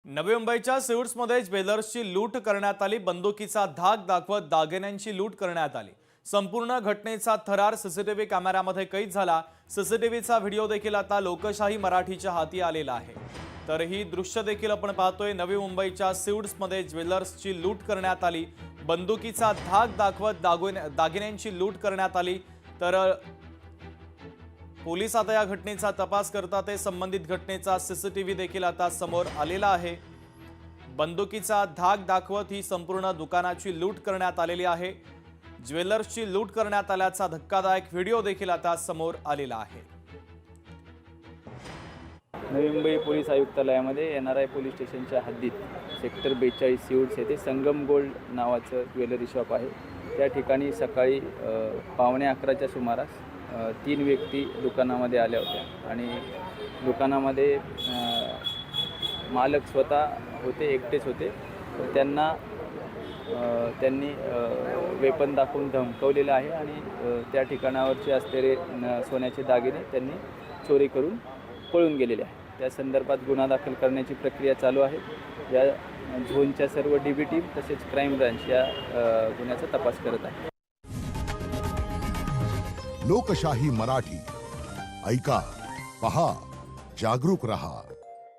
नवी मुंबईच्या सिव्हिल्समध्ये ज्वेलर्सची लूट करण्यात आली। बंदुकीचा धाक दाखवत दागिन्यांची लूट करण्यात आली। संपूर्ण घटनेचा थरार सीसीटीव्ही कॅमेऱ्यामध्ये कैद झाला। सीसीटीव्हीचा व्हिडिओ देखील आता लोकशाही मराठीच्या हाती आलेला आहे। तर ही दृश्य देखील आपण पाहतोय। नवी मुंबईच्या सिव्हिल्समध्ये ज्वेलर्सची लूट करण्यात आली। बंदुकीचा धाक दाखवत दागिन्यांची लूट करण्यात आली। तर पोलीस आता या घटनेचा तपास करतात। संबंधित घटनेचा सीसीटीव्ही देखील आता समोर आलेला आहे। बंदुकीचा धाक दाखवत ही संपूर्ण दुकानाची लूट करण्यात आलेली आहे। ज्वेलर्सची लूट करण्यात आल्याचा धक्कादायक व्हिडिओ देखील आता समोर आलेला आहे। Navi Mumbai police आयुक्तालयामध्ये NRI police स्टेशनच्या हद्दीत सेक्टर 42 सिव्हिल्स येथे संगम गोल्ड नावाचं ज्वेलरी शॉप आहे। त्या ठिकाणी सकाळी 11:15च्या सुमारास 3 व्यक्ती दुकानामध्ये आल्या होत्या आणि दुकानामध्ये मालक स्वतः होते, एकटेच होते। त्यांनी वेपन दाखवून धमकवलेलं आहे आणि त्या ठिकाणावरचे असलेले सोन्याचे दागिने त्यांनी चोरी करून पळून गेलेले आहे। त्या संदर्भात गुन्हा दाखल करण्याची प्रक्रिया चालू आहे। या झोनच्या सर्व DB टीम तसेच क्राईम ब्रांच या गुन्ह्याचा तपास करत आहे। लोकशाही मराठी ऐका, पहा, जागरूक रहा।